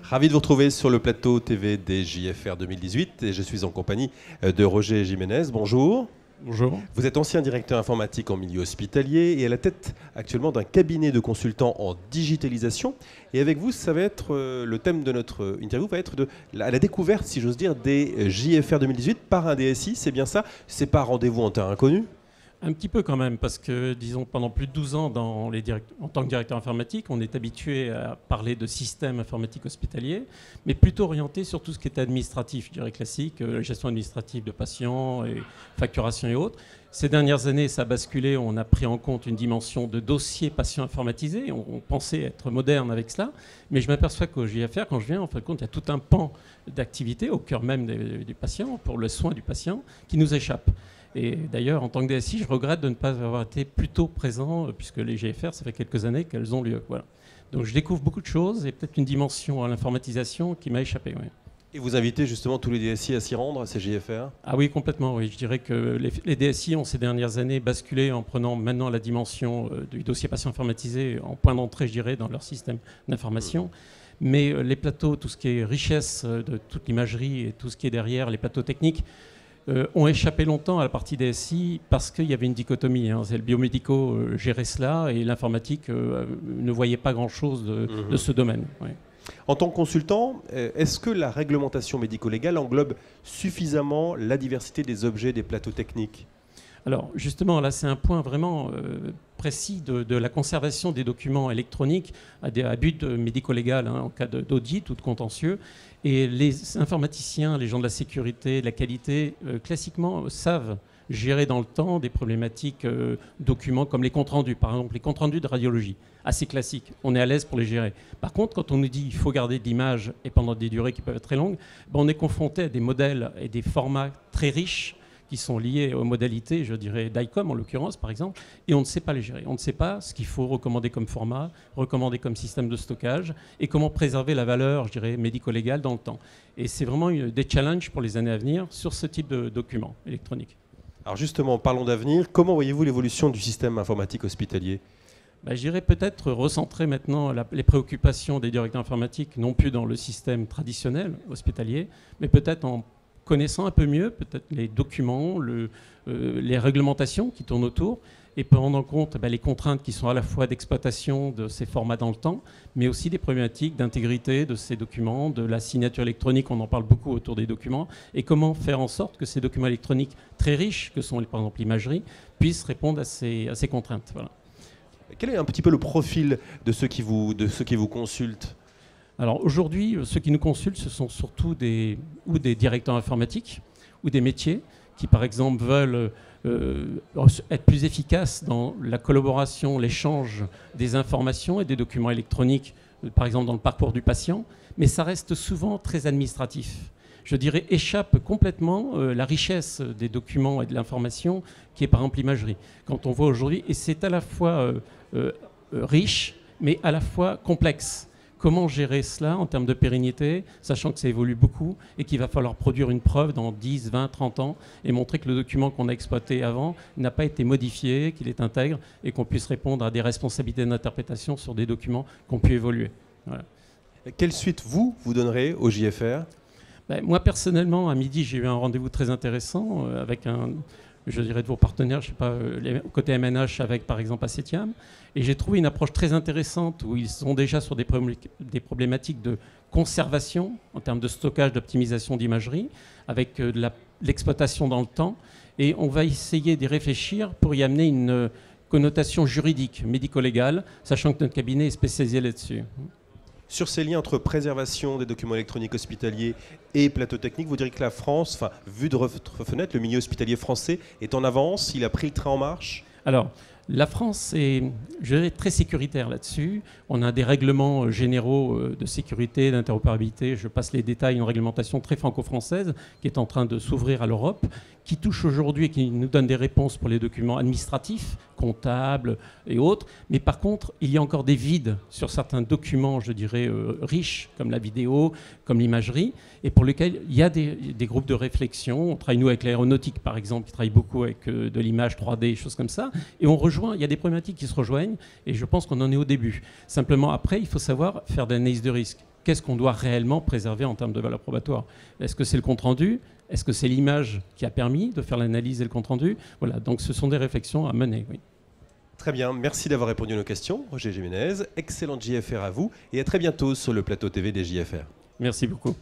Ravi de vous retrouver sur le plateau TV des JFR 2018 et je suis en compagnie de Roger Jiménez. Bonjour. Bonjour. Vous êtes ancien directeur informatique en milieu hospitalier et à la tête actuellement d'un cabinet de consultants en digitalisation. Et avec vous, ça va être le thème de notre interview va être à la découverte, si j'ose dire, des JFR 2018 par un DSI. C'est bien ça? C'est pas rendez-vous en terrain inconnu? Un petit peu quand même, parce que, disons, pendant plus de 12 ans, en tant que directeur informatique, on est habitué à parler de système informatique hospitalier, mais plutôt orienté sur tout ce qui est administratif, je dirais classique, gestion administrative de patients, et facturation et autres. Ces dernières années, ça a basculé, on a pris en compte une dimension de dossier patient informatisé, on pensait être moderne avec cela, mais je m'aperçois qu'au JFR, quand je viens, en fin de compte, il y a tout un pan d'activité au cœur même du patient, pour le soin du patient, qui nous échappe. Et d'ailleurs, en tant que DSI, je regrette de ne pas avoir été plus tôt présent, puisque les GFR, ça fait quelques années qu'elles ont lieu. Voilà. Donc je découvre beaucoup de choses et peut-être une dimension à l'informatisation qui m'a échappé. Oui. Et vous invitez justement tous les DSI à s'y rendre, à ces JFR? Ah oui, complètement. Oui. Je dirais que les DSI ont ces dernières années basculé en prenant maintenant la dimension du dossier patient informatisé en point d'entrée, je dirais, dans leur système d'information. Mais les plateaux, tout ce qui est richesse de toute l'imagerie et tout ce qui est derrière, les plateaux techniques, ont échappé longtemps à la partie DSI parce qu'il y avait une dichotomie. C'est le biomédico gérait cela et l'informatique ne voyait pas grand-chose de ce domaine. Oui. En tant que consultant, est-ce que la réglementation médico-légale englobe suffisamment la diversité des objets des plateaux techniques? Alors justement, là c'est un point vraiment précis de la conservation des documents électroniques à but médico-légal, en cas d'audit ou de contentieux. Et les informaticiens, les gens de la sécurité, de la qualité, classiquement savent gérer dans le temps des problématiques documents comme les comptes rendus, par exemple les comptes rendus de radiologie, assez classiques, on est à l'aise pour les gérer. Par contre, quand on nous dit qu'il faut garder de l'image et pendant des durées qui peuvent être très longues, on est confronté à des modèles et des formats très riches qui sont liés aux modalités, je dirais, d'ICOM en l'occurrence, par exemple, et on ne sait pas les gérer. On ne sait pas ce qu'il faut recommander comme format, recommander comme système de stockage, et comment préserver la valeur, je dirais, médico-légale dans le temps. Et c'est vraiment des challenges pour les années à venir sur ce type de documents électroniques. Alors justement, parlons d'avenir. Comment voyez-vous l'évolution du système informatique hospitalier? Je dirais peut-être recentrer maintenant les préoccupations des directeurs informatiques, non plus dans le système traditionnel hospitalier, mais peut-être en connaissant un peu mieux peut-être les documents, les réglementations qui tournent autour, et prenant en compte les contraintes qui sont à la fois d'exploitation de ces formats dans le temps, mais aussi des problématiques d'intégrité de ces documents, de la signature électronique, on en parle beaucoup autour des documents, et comment faire en sorte que ces documents électroniques très riches, que sont par exemple l'imagerie, puissent répondre à ces contraintes. Voilà. Quel est un petit peu le profil de ceux qui vous consultent? Alors aujourd'hui, ceux qui nous consultent, ce sont surtout des directeurs informatiques ou des métiers qui, par exemple, veulent être plus efficaces dans la collaboration, l'échange des informations et des documents électroniques, par exemple dans le parcours du patient, mais ça reste souvent très administratif. Je dirais, échappe complètement la richesse des documents et de l'information qui est par exemple l'imagerie. Quand on voit aujourd'hui, et c'est à la fois riche, mais à la fois complexe. Comment gérer cela en termes de pérennité, sachant que ça évolue beaucoup et qu'il va falloir produire une preuve dans 10, 20, 30 ans et montrer que le document qu'on a exploité avant n'a pas été modifié, qu'il est intègre et qu'on puisse répondre à des responsabilités d'interprétation sur des documents qui ont pu évoluer. Voilà. Quelle suite vous donnerez au JFR? Moi, personnellement, à midi, j'ai eu un rendez-vous très intéressant avec je dirais de vos partenaires, je sais pas, côté MNH avec par exemple Acetiam, et j'ai trouvé une approche très intéressante où ils sont déjà sur des problématiques de conservation en termes de stockage, d'optimisation d'imagerie, avec de l'exploitation dans le temps, et on va essayer d'y réfléchir pour y amener une connotation juridique, médico-légale, sachant que notre cabinet est spécialisé là-dessus. Sur ces liens entre préservation des documents électroniques hospitaliers et plateau technique, vous direz que la France, vu de votre fenêtre, le milieu hospitalier français est en avance, il a pris le train en marche? Alors, la France est, je dirais, très sécuritaire là-dessus. On a des règlements généraux de sécurité, d'interopérabilité. Je passe les détails, une réglementation très franco-française qui est en train de s'ouvrir à l'Europe, qui touche aujourd'hui et qui nous donne des réponses pour les documents administratifs, comptables et autres. Mais par contre, il y a encore des vides sur certains documents, je dirais, riches, comme la vidéo, comme l'imagerie, et pour lesquels il y a des groupes de réflexion. On travaille, nous, avec l'aéronautique, par exemple, qui travaille beaucoup avec de l'image 3D, choses comme ça. Et on rejoint rejoint, il y a des problématiques qui se rejoignent et je pense qu'on en est au début. Simplement, après, il faut savoir faire de l'analyse de risque. Qu'est-ce qu'on doit réellement préserver en termes de valeur probatoire? Est-ce que c'est le compte-rendu? Est-ce que c'est l'image qui a permis de faire l'analyse et le compte-rendu? Voilà, donc ce sont des réflexions à mener, oui. Très bien, merci d'avoir répondu à nos questions, Roger Jiménez. Excellente JFR à vous et à très bientôt sur le plateau TV des JFR. Merci beaucoup.